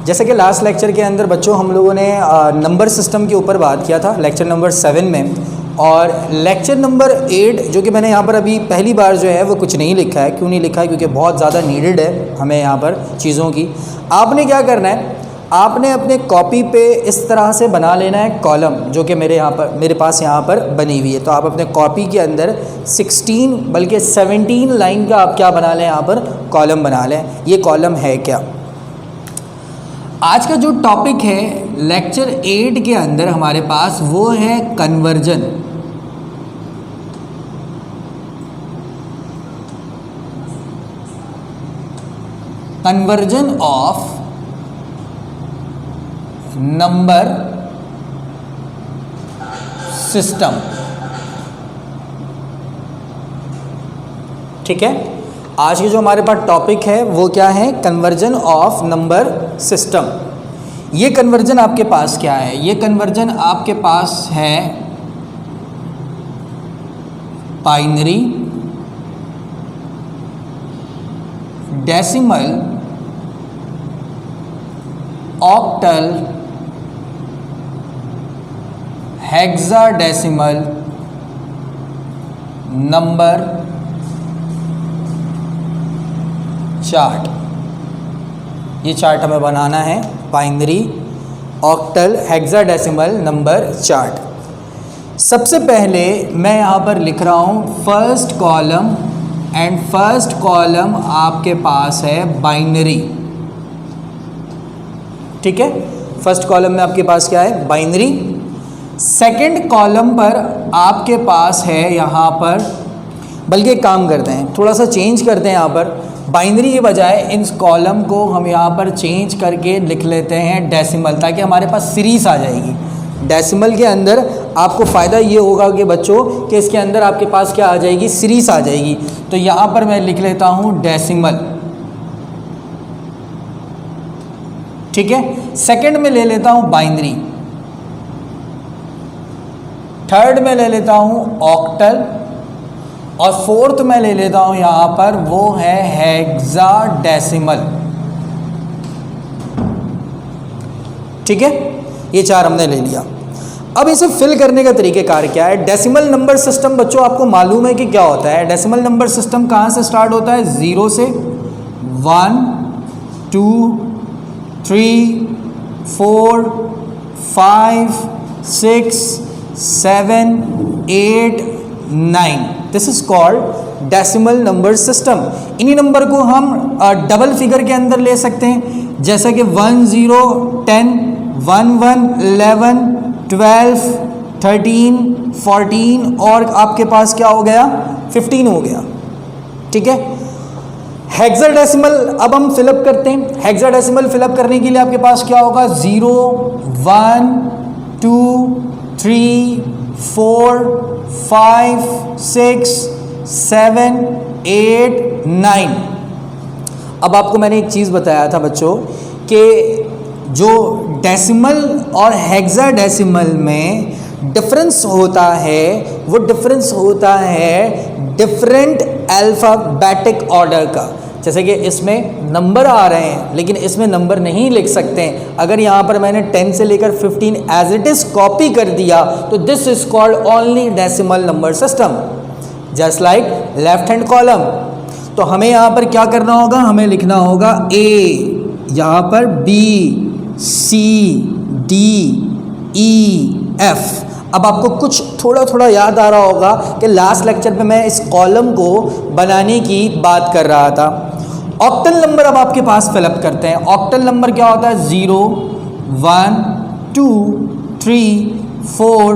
जैसे कि last lecture के अंदर बच्चों हम लोगों ने नंबर सिस्टम के ऊपर बात किया था लेक्चर नंबर 7 में, और लेक्चर नंबर 8 जो कि मैंने यहाँ पर अभी पहली बार जो है वो कुछ नहीं लिखा है। क्यों नहीं लिखा है? क्योंकि बहुत ज़्यादा नीडेड है हमें यहाँ पर चीज़ों की। आपने क्या करना है, आपने अपने कॉपी पे इस तरह से बना लेना है कॉलम, जो कि मेरे पास यहाँ पर बनी हुई है। तो आप अपने कॉपी के अंदर 16 बल्कि 17 लाइन का आप क्या बना लें, यहाँ पर कॉलम बना लें। ये कॉलम है क्या? आज का जो टॉपिक है लेक्चर 8 के अंदर हमारे पास वो है conversion. Conversion of number system. ठीक है, आज की जो हमारे पास टॉपिक है वो क्या है? Conversion of number system. ये कन्वर्जन आपके पास क्या है? ये कन्वर्जन आपके पास है binary, decimal, octal, hexadecimal number chart. ये चार्ट हमें बनाना है, binary, octal, hexadecimal number chart. सबसे पहले मैं यहाँ पर लिख रहा हूँ first column, and first column आपके पास है बाइनरी। ठीक है, फर्स्ट कॉलम में आपके पास क्या है? बाइनरी। सेकंड कॉलम पर आपके पास है यहाँ पर, बल्कि एक काम करते हैं, थोड़ा सा चेंज करते हैं। यहाँ पर बाइनरी के बजाय इन कॉलम को हम यहाँ पर चेंज करके लिख लेते हैं डेसिमल, ताकि हमारे पास सीरीज आ जाएगी। डेसिमल के अंदर आपको फ़ायदा ये होगा कि बच्चों कि इसके अंदर आपके पास क्या आ जाएगी? सीरीज आ जाएगी। तो यहाँ पर मैं लिख लेता हूँ डेसिमल। ठीक है, सेकंड में ले लेता हूँ बाइनरी, थर्ड में ले लेता हूँ ऑक्टल, और फोर्थ में ले लेता हूँ यहाँ पर वो है हेक्साडेसिमल। ठीक है, ये चार हमने ले लिया। अब इसे फिल करने का तरीक़ेकार क्या है? डेसिमल नंबर सिस्टम बच्चों आपको मालूम है कि क्या होता है? डेसिमल नंबर सिस्टम कहाँ से स्टार्ट होता है? 0 से 1 2 3 4 5 6 7 8 9। This is called decimal number system. इन्हीं नंबर को हम डबल फिगर के अंदर ले सकते हैं, जैसा कि 1 0 10 1 1 11 12 13 14 और आपके पास क्या हो गया? 15 हो गया। ठीक है, हेक्साडेसिमल अब हम फिलअप करते हैं। हेक्साडेसिमल फिलअप करने के लिए आपके पास क्या होगा? 0 1 2 3 4 5 6 7 8 9। अब आपको मैंने एक चीज़ बताया था बच्चों कि जो डेसिमल और हेक्साडेसिमल में डिफरेंस होता है वो डिफरेंस होता है डिफरेंट अल्फ़ाबेटिक ऑर्डर का। जैसे कि इसमें नंबर आ रहे हैं लेकिन इसमें नंबर नहीं लिख सकते हैं। अगर यहाँ पर मैंने 10 से लेकर 15 एज इट इज़ कॉपी कर दिया तो this is called only decimal number system, just like left hand column. तो हमें यहाँ पर क्या करना होगा? हमें लिखना होगा A, यहाँ पर B, C, D, E, F। अब आपको कुछ थोड़ा थोड़ा याद आ रहा होगा कि लास्ट लेक्चर पे मैं इस कॉलम को बनाने की बात कर रहा था। ऑक्टल नंबर अब आपके पास फिलअप करते हैं। ऑक्टल नंबर क्या होता है? 0 1 2 3 4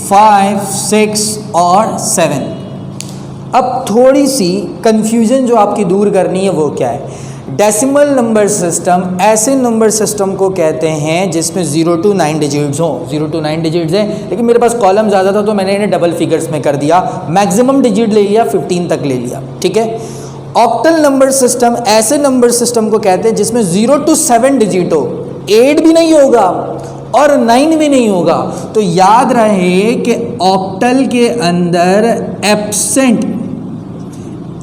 5 6 और 7। अब थोड़ी सी कंफ्यूजन जो आपकी दूर करनी है वो क्या है? डेसिमल नंबर सिस्टम ऐसे नंबर सिस्टम को कहते हैं जिसमें 0 to 9 डिजिट्स हों। 0 to 9 डिजिट्स हैं, लेकिन मेरे पास कॉलम ज़्यादा था तो मैंने इन्हें डबल फिगर्स में कर दिया। मैक्सिमम डिजिट ले लिया, 15 तक ले लिया। ठीक है, ऑक्टल नंबर सिस्टम ऐसे नंबर सिस्टम को कहते हैं जिसमें 0 to 7 डिजिट हो। 8 भी नहीं होगा और 9 भी नहीं होगा। तो याद रहे कि ऑक्टल के अंदर एब्सेंट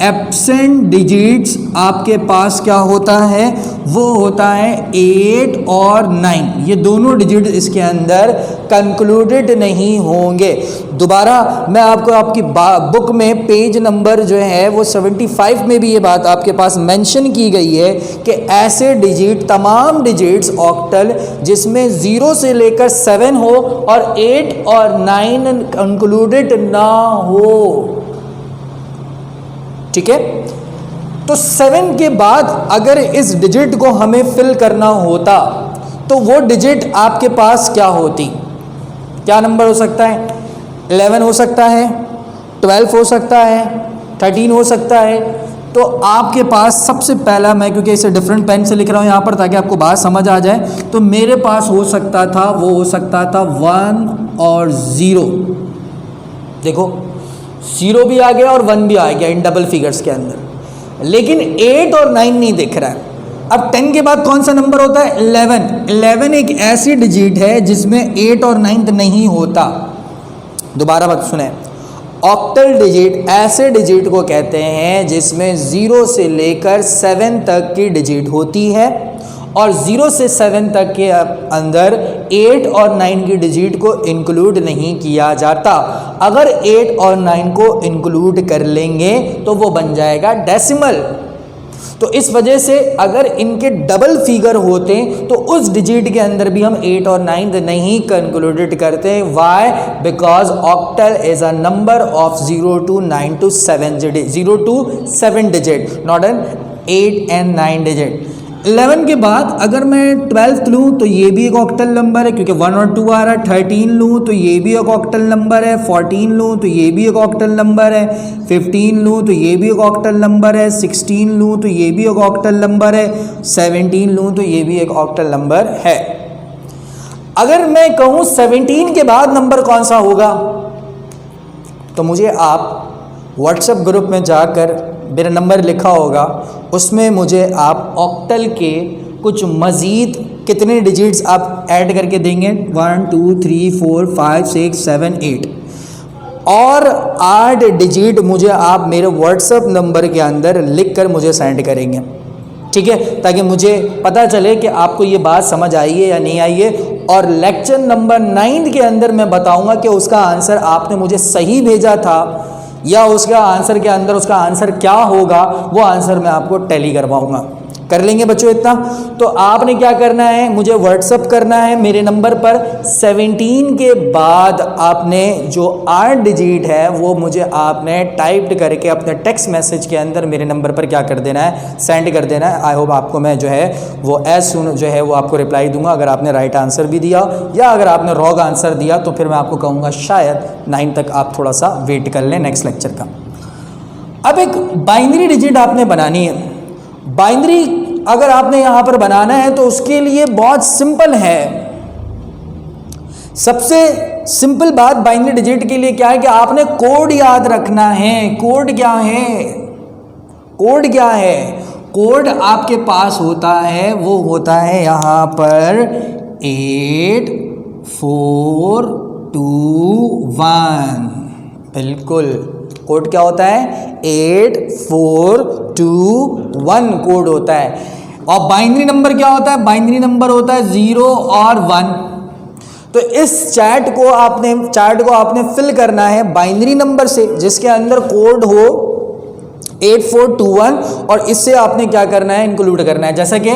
एब्सेंट डिजिट्स आपके पास क्या होता है, वो होता है 8 और 9। ये दोनों डिजिट इसके अंदर कंक्लूडेड नहीं होंगे। दोबारा मैं आपको आपकी बुक में पेज नंबर जो है वो 75 में भी ये बात आपके पास मेंशन की गई है कि ऐसे डिजिट, तमाम डिजिट्स ऑक्टल जिसमें 0 से लेकर 7 हो और 8 और 9 कंक्लूडेड ना हो, ठीक है। तो 7 के बाद अगर इस डिजिट को हमें फिल करना होता तो वो डिजिट आपके पास क्या होती, क्या नंबर हो सकता है? 11 हो सकता है, 12 हो सकता है, 13 हो सकता है। तो आपके पास सबसे पहला, मैं क्योंकि इसे डिफरेंट पेन से लिख रहा हूँ यहाँ पर ताकि आपको बात समझ आ जाए, तो मेरे पास हो सकता था, वो हो सकता था 1 और 0। देखो 0 भी आ गया और 1 भी आ गया इन डबल फिगर्स के अंदर, लेकिन 8 और 9 नहीं दिख रहा है। अब 10 के बाद कौन सा नंबर होता है? 11। 11 एक ऐसी डिजिट है जिसमें 8 और 9 नहीं होता। दोबारा बात सुने, ऑक्टल डिजिट ऐसे डिजिट को कहते हैं जिसमें 0 से लेकर 7 तक की डिजिट होती है और 0 से 7 तक के अंदर 8 और 9 की डिजिट को इंक्लूड नहीं किया जाता। अगर 8 और 9 को इंक्लूड कर लेंगे तो वो बन जाएगा डेसिमल। तो इस वजह से अगर इनके डबल फिगर होते तो उस डिजिट के अंदर भी हम 8 और 9 नहीं कंक्लूडेड करते। Why? Because octal is a number of 0 to 9 to 7 digit, 0 to 7 digit, not an 8 and 9 digit. 11 के बाद अगर मैं 12 लूँ तो ये भी एक ऑक्टल नंबर है क्योंकि 1 और 2 आ रहा है। 13 लूँ तो ये भी एक ऑक्टल नंबर है। 14 लूँ तो ये भी एक ऑक्टल नंबर है। 15 लूँ तो ये भी एक ऑक्टल नंबर है। 16 लूँ तो ये भी एक ऑक्टल नंबर है। 17 लूँ तो ये भी एक ऑक्टल नंबर है। अगर मैं कहूँ 17 के बाद नंबर कौन सा होगा, तो मुझे आप व्हाट्सएप ग्रुप में जाकर, मेरा नंबर लिखा होगा, उसमें मुझे आप ऑक्टल के कुछ मज़ीद कितने डिजिट्स आप ऐड करके देंगे, 1 2 3 4 5 6 7 8 और 8 डिजिट मुझे आप मेरे व्हाट्सएप नंबर के अंदर लिख कर मुझे सेंड करेंगे, ठीक है, ताकि मुझे पता चले कि आपको ये बात समझ आई है या नहीं आई है। और लेक्चर नंबर 9 के अंदर मैं बताऊंगा कि उसका आंसर आपने मुझे सही भेजा था या उसका आंसर के अंदर उसका आंसर क्या होगा, वो आंसर मैं आपको टैली करवाऊंगा। कर लेंगे बच्चों इतना? तो आपने क्या करना है, मुझे व्हाट्सअप करना है मेरे नंबर पर। 17 के बाद आपने जो 8 डिजिट है वो मुझे आपने टाइप्ड करके अपने टेक्स्ट मैसेज के अंदर मेरे नंबर पर क्या कर देना है, सेंड कर देना है। आई होप आपको मैं जो है वो एज सुन जो है वो आपको रिप्लाई दूंगा अगर आपने राइट आंसर भी दिया, या अगर आपने रॉन्ग आंसर दिया तो फिर मैं आपको कहूँगा शायद 9 तक आप थोड़ा सा वेट कर लें नेक्स्ट लेक्चर का। अब एक बाइनरी डिजिट आपने बनानी है। बाइनरी अगर आपने यहां पर बनाना है तो उसके लिए बहुत सिंपल है। सबसे सिंपल बात बाइनरी डिजिट के लिए क्या है कि आपने कोड याद रखना है। कोड क्या है? कोड क्या है? कोड आपके पास होता है, वो होता है यहां पर 8 4 2 1। बिल्कुल, कोड क्या होता है? 8 4 2 1 कोड होता है। और बाइनरी नंबर क्या होता है? बाइनरी नंबर होता है 0 और 1। तो इस चार्ट को आपने फिल करना है बाइनरी नंबर से जिसके अंदर कोड हो 8421 और इससे आपने क्या करना है, इंक्लूड करना है। जैसा कि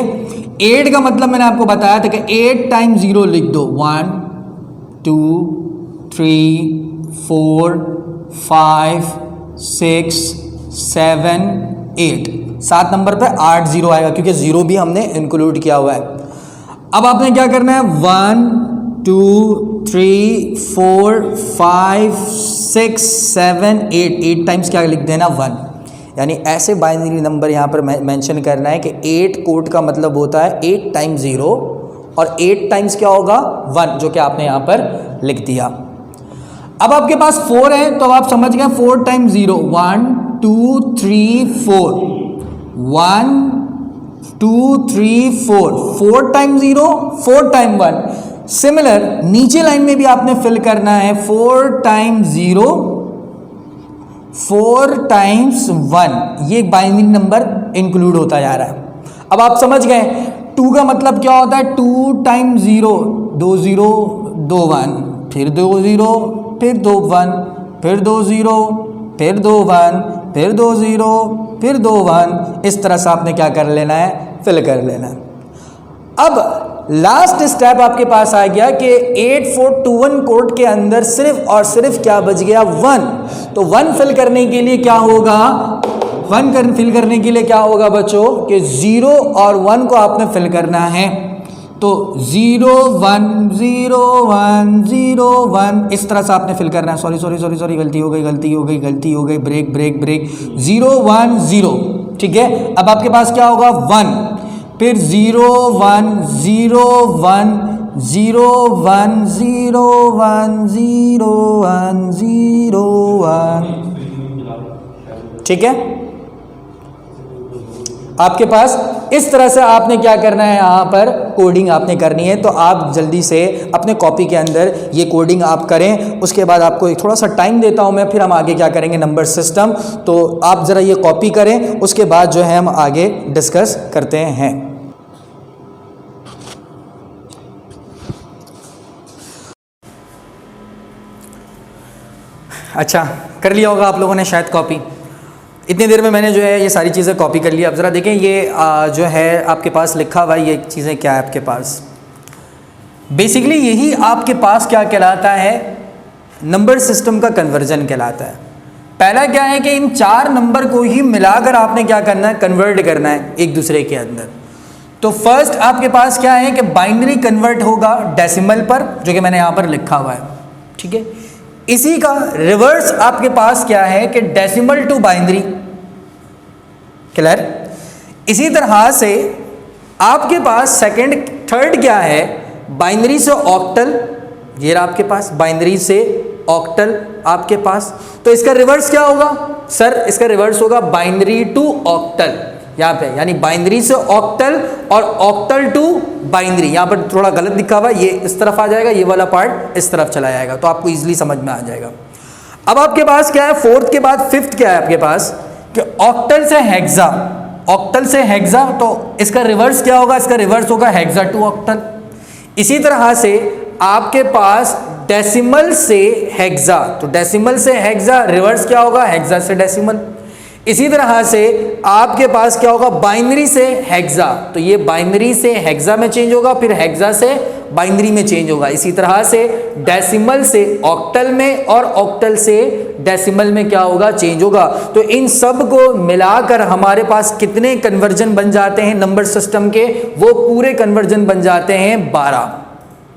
8 का मतलब मैंने आपको बताया था कि 8 टाइम्स 0 लिख दो, 1 2 3 4 5 6 7 8। 7 नंबर पे 8 0 आएगा क्योंकि 0 भी हमने इंक्लूड किया हुआ है। अब आपने क्या करना है, 1 2 3 4 5 6 7 8। 8 टाइम्स क्या लिख देना, 1। यानी ऐसे बाइनरी नंबर यहाँ पर मेंशन करना है कि 8 कोड का मतलब होता है 8 टाइम्स 0 और 8 टाइम्स क्या होगा, 1, जो कि आपने यहाँ पर लिख दिया। अब आपके पास 4 है तो आप समझ गए 4 टाइम्स 0, 1 2 3 4, 1 2 3 4, 4 टाइम्स 0 4 टाइम 1। सिमिलर नीचे लाइन में भी आपने फिल करना है 4 टाइम्स 0 4 टाइम्स 1, ये बाइनरी नंबर इंक्लूड होता जा रहा है। अब आप समझ गए 2 का मतलब क्या होता है, 2 टाइम्स 0, 2 0 2 1, फिर 2 0, फिर 2 1, फिर 2 0, फिर 2 1, फिर 2 0, फिर 2 1। इस तरह से आपने क्या कर लेना है, फिल कर लेना है। अब लास्ट स्टेप आपके पास आ गया कि 8421 कोड के अंदर सिर्फ और सिर्फ क्या बच गया, 1। तो 1 फिल करने के लिए क्या होगा, 1 फिल करने के लिए क्या होगा बच्चों कि 0 और 1 को आपने फिल करना है। तो 0 1 0 1 0 1 इस तरह से आपने फिल करना है। सॉरी गलती हो गई, ब्रेक 0 1 0, ठीक है। अब आपके पास क्या होगा 1, फिर 0 1 0 1 0 1 0 1 0 1 0 1, ठीक है। आपके पास इस तरह से आपने क्या करना है, यहाँ पर कोडिंग आपने करनी है। तो आप जल्दी से अपने कॉपी के अंदर ये कोडिंग आप करें। उसके बाद आपको एक थोड़ा सा टाइम देता हूँ मैं, फिर हम आगे क्या करेंगे, नंबर सिस्टम। तो आप ज़रा ये कॉपी करें, उसके बाद जो है हम आगे डिस्कस करते हैं। अच्छा, कर लिया होगा आप लोगों ने शायद कॉपी। इतनी देर में मैंने जो है ये सारी चीज़ें कॉपी कर ली। अब ज़रा देखें ये जो है आपके पास लिखा हुआ है, ये चीज़ें क्या है आपके पास। बेसिकली यही आपके पास क्या कहलाता है, नंबर सिस्टम का कन्वर्जन कहलाता है। पहला क्या है कि इन 4 नंबर को ही मिलाकर आपने क्या करना है, कन्वर्ट करना है एक दूसरे के अंदर। तो फर्स्ट आपके पास क्या है कि बाइनरी कन्वर्ट होगा डेसिमल पर, जो कि मैंने यहाँ पर लिखा हुआ है, ठीक है। इसी का रिवर्स आपके पास क्या है कि डेसिमल टू बाइनरी, क्लियर। इसी तरह से आपके पास सेकंड थर्ड क्या है, बाइनरी से ऑक्टल, ये रहा आपके पास बाइनरी से ऑक्टल आपके पास। तो इसका रिवर्स क्या होगा सर, इसका रिवर्स होगा बाइनरी टू ऑक्टल यहाँ पे, यानी बाइनरी से ऑक्टल और ऑक्टल टू बाइनरी। यहाँ पर थोड़ा गलत लिखा हुआ, ये इस तरफ आ जाएगा, ये वाला पार्ट इस तरफ चला जाएगा, तो आपको इजीली समझ में आ जाएगा। अब आपके पास क्या है, फोर्थ के बाद फिफ्थ क्या है आपके पास कि ऑक्टल से हेक्सा, ऑक्टल से हेक्सा, तो इसका रिवर्स क्या होगा, इसका रिवर्स होगा हेक्सा टू ऑक्टल। इसी तरह से आपके पास डेसिमल से हेक्सा, तो डेसिमल से हेक्सा रिवर्स क्या होगा, हेक्सा से डेसिमल। इसी तरह से आपके पास क्या होगा, बाइनरी से हेक्सा, तो ये बाइनरी से हेक्सा में चेंज होगा, फिर हेक्सा से बाइनरी में चेंज होगा। इसी तरह से डेसिमल से ऑक्टल में और ऑक्टल से डेसिमल में क्या होगा, चेंज होगा। तो इन सब को मिलाकर हमारे पास कितने कन्वर्जन बन जाते हैं नंबर सिस्टम के, वो पूरे कन्वर्जन बन जाते हैं 12,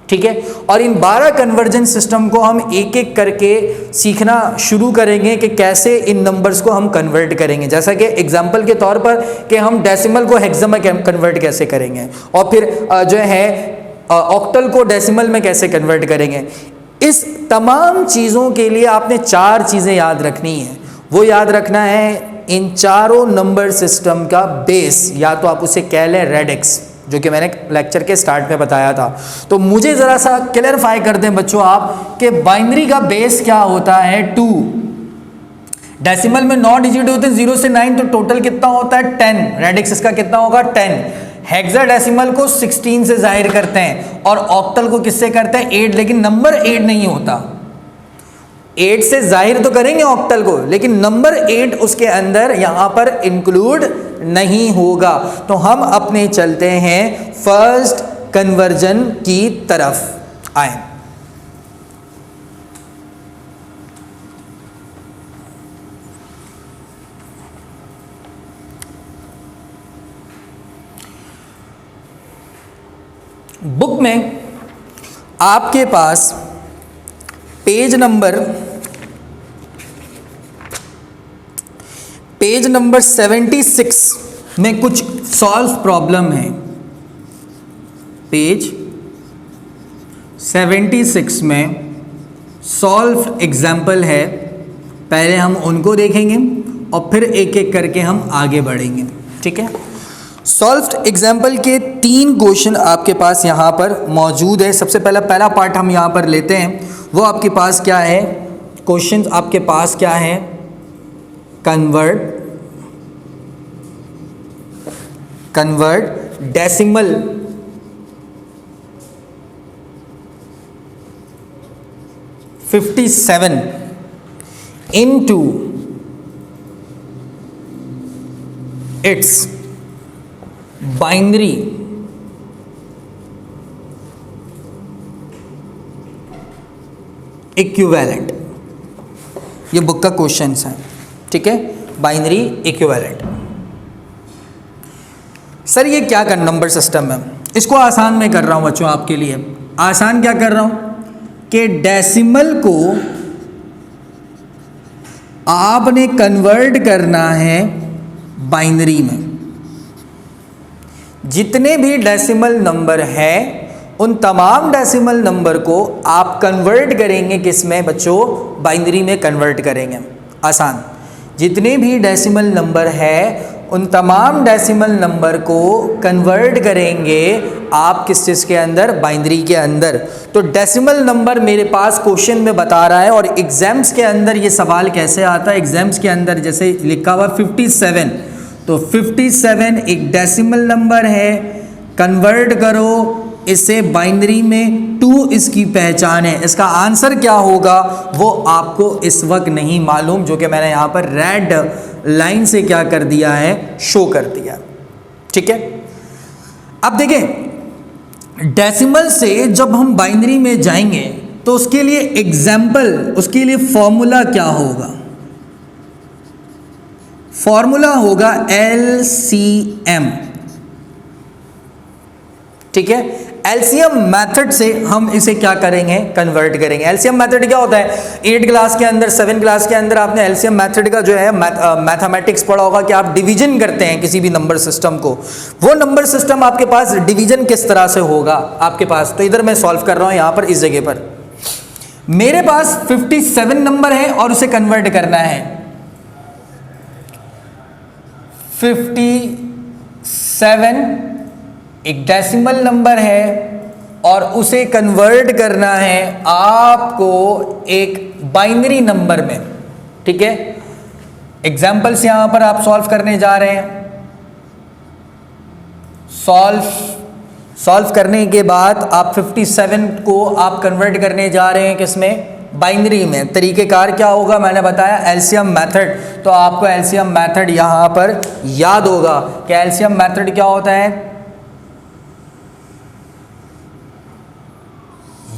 ठीक है। और इन 12 कन्वर्जन सिस्टम को हम एक एक करके सीखना शुरू करेंगे कि कैसे इन नंबर्स को हम कन्वर्ट करेंगे। जैसा कि एग्जांपल के तौर पर कि हम डेसिमल को हेक्सा में कन्वर्ट कैसे करेंगे, और फिर जो है ऑक्टल को डेसिमल में कैसे कन्वर्ट करेंगे। इस तमाम चीज़ों के लिए आपने 4 चीज़ें याद रखनी है। वो याद रखना है इन चारों नंबर सिस्टम का बेस, या तो आप उसे कह लें रेडिक्स, जो कि मैंने लेक्चर के स्टार्ट में बताया था। तो मुझे ज़रा सा क्लैरिफाई कर दें बच्चों आप कि बाइनरी का बेस क्या होता है, 2। डेसिमल में 9 डिजिट होते हैं 0 से 9, तो टोटल कितना होता है 10। रेडिक्स इसका कितना होगा 10। हेक्साडेसिमल को 16 से जाहिर करते हैं और ऑक्टल को किससे करते हैं 8, लेकिन नंबर 8 नहीं होता। 8 से जाहिर तो करेंगे ऑक्टल को, लेकिन नंबर 8 उसके अंदर यहां पर इंक्लूड नहीं होगा। तो हम अपने चलते हैं फर्स्ट कन्वर्जन की तरफ आए। बुक में आपके पास पेज नंबर 76 में कुछ सॉल्व प्रॉब्लम है। पेज 76 में सॉल्व एग्जाम्पल है, पहले हम उनको देखेंगे और फिर एक एक करके हम आगे बढ़ेंगे, ठीक है। सॉल्व्ड एग्जाम्पल के 3 क्वेश्चन आपके पास यहाँ पर मौजूद है। सबसे पहला पार्ट हम यहाँ पर लेते हैं। वो आपके पास क्या है, क्वेश्चन आपके पास क्या है, convert decimal (57) into its binary equivalent. ये बुक का क्वेश्चन है, ठीक है, बाइनरी इक्विवेलेंट। सर ये क्या कर नंबर सिस्टम है, इसको आसान मैं कर रहा हूं बच्चों आपके लिए। आसान क्या कर रहा हूं कि डेसिमल को आपने कन्वर्ट करना है बाइनरी में। जितने भी डेसिमल नंबर है उन तमाम डेसिमल नंबर को आप कन्वर्ट करेंगे किस में बच्चों, बाइनरी में कन्वर्ट करेंगे। आसान, जितने भी डेसिमल नंबर है उन तमाम डेसिमल नंबर को कन्वर्ट करेंगे आप किस चीज़ के अंदर, बाइनरी के अंदर। तो डेसिमल नंबर मेरे पास क्वेश्चन में बता रहा है और एग्जाम्स के अंदर ये सवाल कैसे आता है, एग्जाम्स के अंदर जैसे लिखा हुआ 57, तो 57 एक डेसिमल नंबर है, कन्वर्ट करो इसे बाइनरी में, 2 इसकी पहचान है। इसका आंसर क्या होगा वो आपको इस वक्त नहीं मालूम, जो कि मैंने यहाँ पर रेड लाइन से क्या कर दिया है, शो कर दिया, ठीक है। अब देखें डेसिमल से जब हम बाइनरी में जाएंगे तो उसके लिए एग्जाम्पल, उसके लिए फॉर्मूला क्या होगा, फॉर्मूला होगा LCM, ठीक है। एलसीएम मेथड से हम इसे क्या करेंगे, कन्वर्ट करेंगे। एलसीएम मेथड क्या होता है, 8 क्लास के अंदर, 7 क्लास के अंदर आपने एलसीएम मेथड का जो है मैथमेटिक्स पढ़ा होगा कि आप डिवीजन करते हैं किसी भी नंबर सिस्टम को। वो नंबर सिस्टम आपके पास डिवीजन किस तरह से होगा आपके पास, तो इधर मैं सॉल्व कर रहा हूं यहां पर, इस जगह पर मेरे पास 57 नंबर है और उसे कन्वर्ट करना है 57 एक डेसिमल नंबर है और उसे कन्वर्ट करना है आपको एक बाइनरी नंबर में, ठीक है। एग्जाम्पल्स यहां पर आप सॉल्व करने जा रहे हैं। सॉल्व करने के बाद आप 57 को आप कन्वर्ट करने जा रहे हैं किसमें, बाइनरी में। तरीकेकार क्या होगा मैंने बताया, एलसीएम मेथड। तो आपको एलसीएम मेथड यहां पर याद होगा कि एलसीएम मेथड क्या होता है,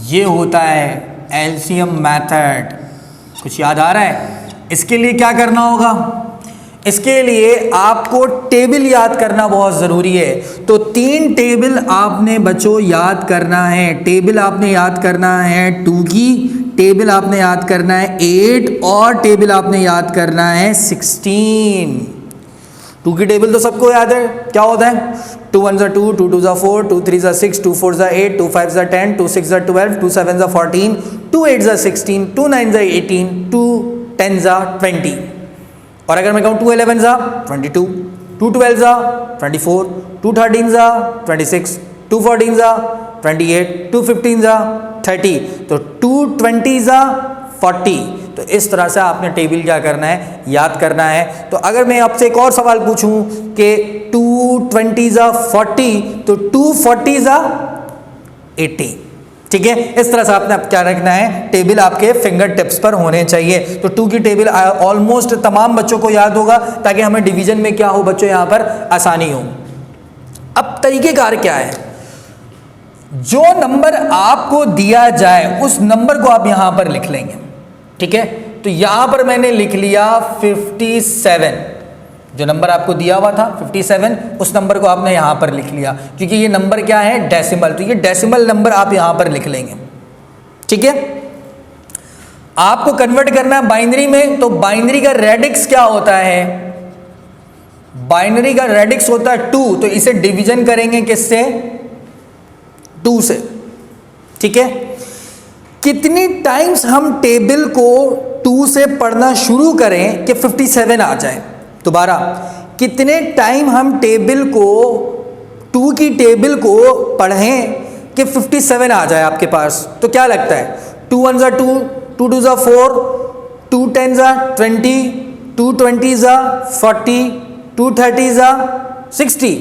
ये होता है एलसीएम मेथड। कुछ याद आ रहा है? इसके लिए क्या करना होगा, इसके लिए आपको टेबल याद करना बहुत ज़रूरी है। तो 3 टेबल आपने बच्चों याद करना है। टेबल आपने याद करना है 2 की, टेबल आपने याद करना है 8 और टेबल आपने याद करना है 16। 2 की टेबल तो सबको याद है, क्या होता है 2 1 2, 2 2 4, 2 3 6, 2 4 8, 2 5 10, 2 6 12, 2 7 14, 2 8 16, 2 9 18, 2 10 20। और अगर मैं कहूँ 2 11 22, 2 12 24, 2 13 26, 2 14 28, 2 15 30, तो 2 20 40। तो इस तरह से आपने टेबल क्या करना है, याद करना है। तो अगर मैं आपसे एक और सवाल पूछूं कि 2 20 40, तो 2 40 80, ठीक है। इस तरह से आपने क्या रखना है, टेबल आपके फिंगर टिप्स पर होने चाहिए। तो 2 की टेबल ऑलमोस्ट तमाम बच्चों को याद होगा ताकि हमें डिवीजन में क्या हो बच्चों यहाँ पर आसानी हो। अब तरीकेकार क्या है, जो नंबर आपको दिया जाए उस नंबर को आप यहां पर लिख लेंगे, ठीक है। तो यहां पर मैंने लिख लिया 57, जो नंबर आपको दिया हुआ था 57, उस नंबर को आपने यहां पर लिख लिया क्योंकि ये नंबर क्या है, डेसिमल। तो ये डेसिमल नंबर आप यहां पर लिख लेंगे, ठीक है। आपको कन्वर्ट करना है बाइनरी में, तो बाइनरी का रेडिक्स क्या होता है, बाइनरी का रेडिक्स होता है 2, तो इसे डिवीजन करेंगे किससे, 2 से, ठीक है। कितनी टाइम्स हम टेबल को 2 से पढ़ना शुरू करें कि 57 आ जाए, दोबारा कितने टाइम हम टेबल को 2 की टेबल को पढ़ें कि 57 आ जाए आपके पास, तो क्या लगता है 2 1 2, 2 2 4, 2 10 20, 2 20 ज़ा 40, 2 30 ज़ा 60,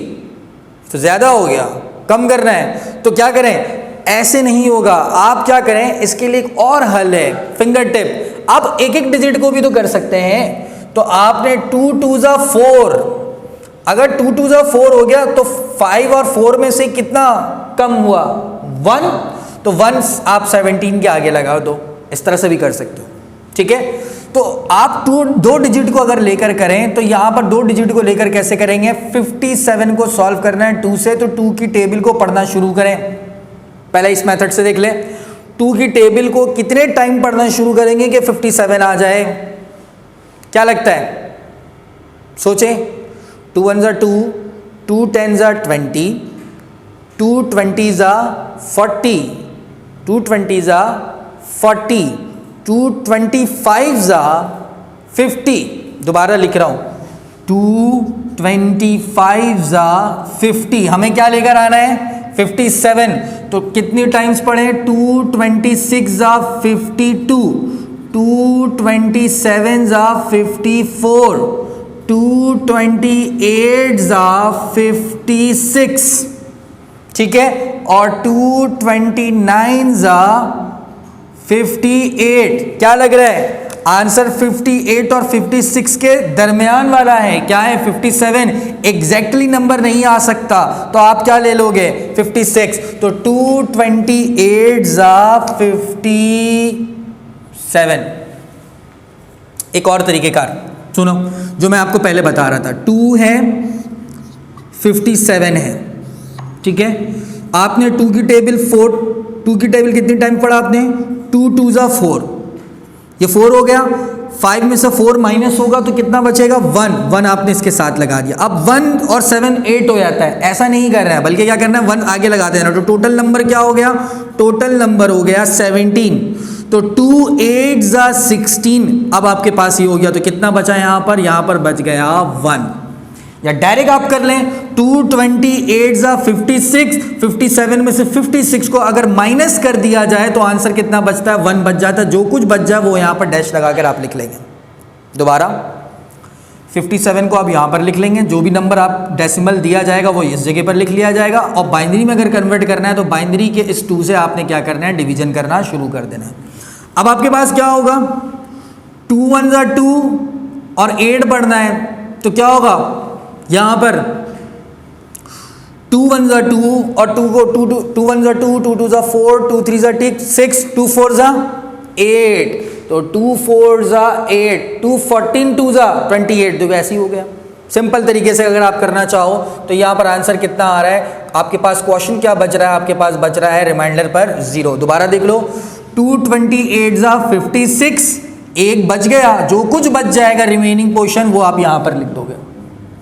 तो ज़्यादा हो गया, कम करना है तो क्या करें, ऐसे नहीं होगा। आप क्या करें, इसके लिए एक और हल है, फिंगर टिप। आप एक एक डिजिट को भी तो कर सकते हैं। तो आपने 2 2 ज़ा 4, अगर 2 2 ज़ा 4 हो गया तो 5 और 4 में से कितना कम हुआ, 1, तो 1 आप 17 के आगे लगा दो, इस तरह से भी कर सकते हो, ठीक है। तो आप दो डिजिट को अगर लेकर करें तो यहां पर 2 डिजिट को लेकर कैसे करेंगे, 57 को सॉल्व करना है 2 से, तो 2 की टेबल को पढ़ना शुरू करें। पहले इस मेथड से देख ले, 2 की टेबल को कितने टाइम पढ़ना शुरू करेंगे कि 57 आ जाए, क्या लगता है, सोचें। 2 1 ज़ा 2, 2 10 ज़ा 20, 2 20 ज़ा 40, 2 20 ज़ा 40, 2 25 ज़ा 50, दोबारा लिख रहा हूं, 2 25 ज़ा 50, हमें क्या लेकर आना है, 57। तो कितनी टाइम्स पढ़े, 2 26 ज़ा 52, 2 27 ज़ा 54, 2 28 ज़ा 56, ठीक है, और 2 29 ज़ा 58। क्या लग रहा है, आंसर 58 और 56 के दरमियान वाला है, क्या है 57। एग्जैक्टली नंबर नहीं आ सकता, तो आप क्या ले लोगे, 56। तो 2 28 ज़ा 57। एक और तरीकेकार सुनो, जो मैं आपको पहले बता रहा था, 2 है 57 है, ठीक है। आपने 2 की टेबल 2 की टेबल कितनी टाइम पढ़ा आपने, 2 2 ज़ा 4, ये 4 हो गया, 5 में से 4 माइनस होगा तो कितना बचेगा, 1 आपने इसके साथ लगा दिया। अब 1 और 7 8 हो जाता है, ऐसा नहीं करना है, बल्कि क्या करना है, 1 आगे लगा देना। तो टोटल नंबर क्या हो गया, टोटल नंबर हो गया 17। तो 2 8 ज़ा 16, अब आपके पास ये हो गया, तो कितना बचा यहां पर बच गया 1। या डायरेक्ट आप कर लें, 2 28 ज़ा 56, 57 में से 56 को अगर माइनस कर दिया जाए तो आंसर कितना बचता है, 1 बच जाता है। जो कुछ बच जाए वो यहां पर डैश लगाकर आप लिख लेंगे। दोबारा 57 को आप यहां पर लिख लेंगे, जो भी नंबर आप डेसिमल दिया जाएगा वो इस जगह पर लिख लिया जाएगा, और बाइनरी में अगर कन्वर्ट करना है तो बाइनरी के इस 2 से आपने क्या करना है, डिवीजन करना शुरू कर देना है। अब आपके पास क्या होगा, 2 1 ज़ा 2 और 8 पढ़ना है, तो क्या होगा, यहां पर 2 1 ज़ा 2 और 2 को 2 1 ज़ा 2, 2 2 ज़ा 4, 2 3 ज़ा 6, 2 4 ज़ा 8, तो 2 4 ज़ा 8, 2 14 2 ज़ा 28, तो वैसे ही हो गया। सिंपल तरीके से अगर आप करना चाहो तो यहां पर आंसर कितना आ रहा है, आपके पास क्वेश्चन क्या बच रहा है, आपके पास बच रहा है रिमाइंडर पर 0। दोबारा देख लो, 2 28 ज़ा 56, एक बच गया, जो कुछ बच जाएगा रिमेनिंग पोर्शन वो आप यहां पर लिख दोगे,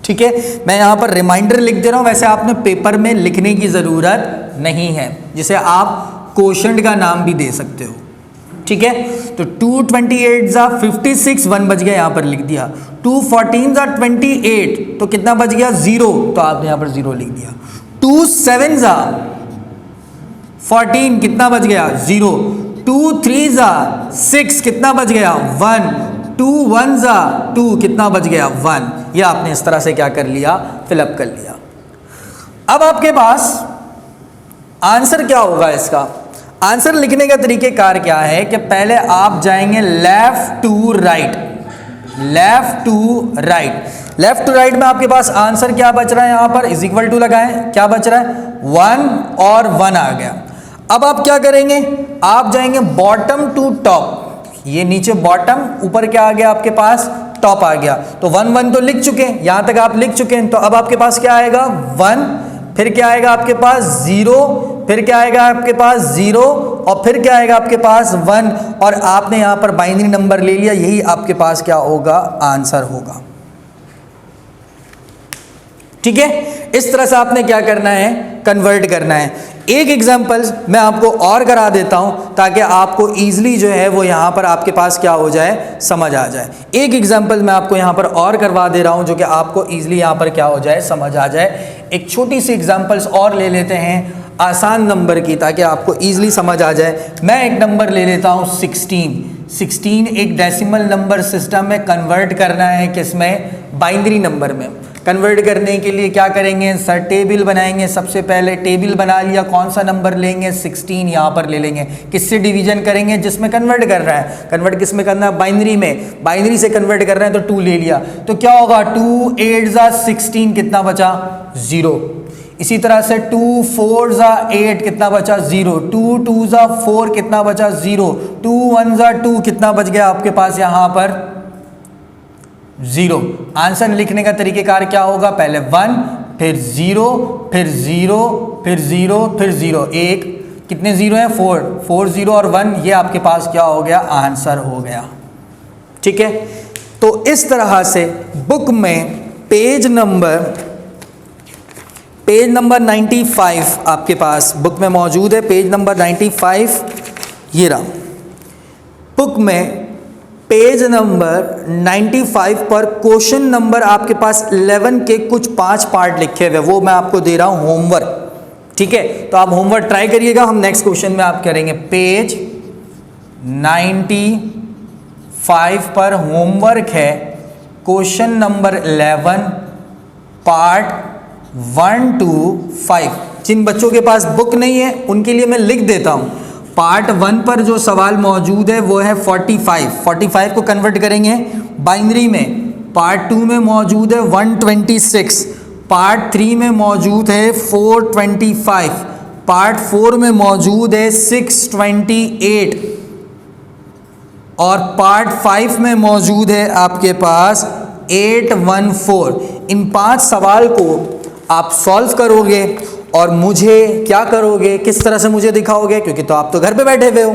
ठीक है। मैं यहां पर रिमाइंडर लिख दे रहा हूं, वैसे आपने पेपर में लिखने की जरूरत नहीं है, जिसे आप क्वोशंट का नाम भी दे सकते हो, ठीक है। तो 2 28 ज़ा 56, 1 बच गया, यहां पर लिख दिया। 2 14 ज़ा 28, तो कितना बच गया, 0, तो आपने यहां पर 0 लिख दिया। 2 7 ज़ा 14, कितना बच गया, 0। 2 3 ज़ा 6, कितना बच गया, 1। 2 1 ज़ा 2, कितना बच गया, 1। ये आपने इस तरह से क्या कर लिया, फिलअप कर लिया। अब आपके पास आंसर क्या होगा, इसका आंसर लिखने का तरीकेकार क्या है कि पहले आप जाएंगे left to right, left to right. Left to right में आपके पास आंसर क्या बच रहा है, यहां पर इज इक्वल टू लगाएं, क्या बच रहा है, 1 और 1 आ गया। अब आप क्या करेंगे, आप जाएंगे बॉटम टू टॉप, ये नीचे बॉटम, ऊपर क्या आ गया आपके पास, टॉप आ गया। तो 1 1 तो लिख चुके हैं, यहां तक आप लिख चुके हैं, तो अब आपके पास क्या आएगा, 1, फिर क्या आएगा आपके पास 0, फिर क्या आएगा आपके पास 0, और फिर क्या आएगा आपके पास 1, और आपने यहां पर बाइनरी नंबर ले लिया, यही आपके पास क्या होगा, आंसर होगा, ठीक है। इस तरह से आपने क्या करना है, कन्वर्ट करना है। एक एग्जांपल मैं आपको और करा देता हूं ताकि आपको इजीली जो है वो यहां पर आपके पास क्या हो जाए, समझ आ जाए। एक एग्जांपल मैं आपको यहां पर और करवा दे रहा हूं जो कि आपको इजीली यहां पर क्या हो जाए, समझ आ जाए। एक छोटी सी एग्जांपल्स और ले लेते हैं आसान नंबर की, ताकि आपको इजीली समझ आ जाए। मैं एक नंबर ले लेता हूं 16। 16 एक डेसिमल नंबर सिस्टम में कन्वर्ट करना है, किसमें, बाइनरी नंबर में। कन्वर्ट करने के लिए क्या करेंगे सर, टेबल बनाएंगे। सबसे पहले टेबल बना लिया, कौन सा नंबर लेंगे, 16 यहाँ पर ले लेंगे। किससे डिवीजन करेंगे, जिसमें कन्वर्ट कर रहा है। कन्वर्ट किस में करना है, बाइनरी में। बाइनरी से कन्वर्ट कर रहे हैं तो 2 ले लिया, तो क्या होगा 2 8 जा 16, कितना बचा 0। इसी तरह से 2 4 जा 8, कितना बचा 0। 2 2 जा 4, कितना बचा 0। 2 1 जा 2, कितना बच गया आपके पास यहाँ पर 0। आंसर लिखने का तरीकेकार क्या होगा, पहले 1 फिर 0 फिर 0 फिर 0 फिर 0, 1, कितने 0 है 4, 4 0 और 1, ये आपके पास क्या हो गया, आंसर हो गया। ठीक है, तो इस तरह से बुक में पेज नंबर 95 आपके पास बुक में मौजूद है। पेज नंबर 95 ये रहा। बुक में पेज नंबर 95 पर क्वेश्चन नंबर आपके पास 11 के कुछ 5 पार्ट लिखे हुए, वो मैं आपको दे रहा हूं होमवर्क। ठीक है, तो आप होमवर्क ट्राई करिएगा, हम नेक्स्ट क्वेश्चन में आप करेंगे। पेज 95 पर होमवर्क है, क्वेश्चन नंबर 11 पार्ट 1 to 5। जिन बच्चों के पास बुक नहीं है उनके लिए मैं लिख देता हूं। पार्ट 1 पर जो सवाल मौजूद है वो है 45 को कन्वर्ट करेंगे बाइनरी में। पार्ट 2 में मौजूद है 126, पार्ट 3 में मौजूद है 425, पार्ट 4 में मौजूद है 628 और पार्ट 5 में मौजूद है आपके पास 814। इन 5 सवाल को आप सॉल्व करोगे और मुझे क्या करोगे, किस तरह से मुझे दिखाओगे, क्योंकि तो आप तो घर पे बैठे हुए हो।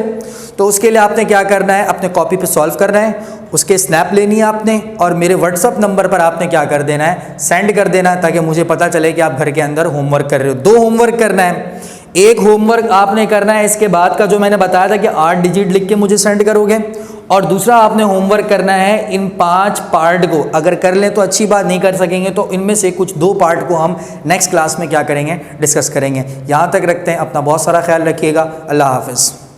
तो उसके लिए आपने क्या करना है, अपने कॉपी पे सॉल्व करना है, उसके स्नैप लेनी है आपने और मेरे व्हाट्सअप नंबर पर आपने क्या कर देना है, सेंड कर देना है, ताकि मुझे पता चले कि आप घर के अंदर होमवर्क कर रहे हो। 2 होमवर्क करना है। एक होमवर्क आपने करना है इसके बाद का जो मैंने बताया था कि 8 डिजिट लिख के मुझे सेंड करोगे, और दूसरा आपने होमवर्क करना है इन 5 पार्ट को। अगर कर लें तो अच्छी बात, नहीं कर सकेंगे तो इनमें से कुछ 2 पार्ट को हम नेक्स्ट क्लास में क्या करेंगे, डिस्कस करेंगे। यहाँ तक रखते हैं, अपना बहुत सारा ख्याल रखिएगा। अल्लाह हाफिज़।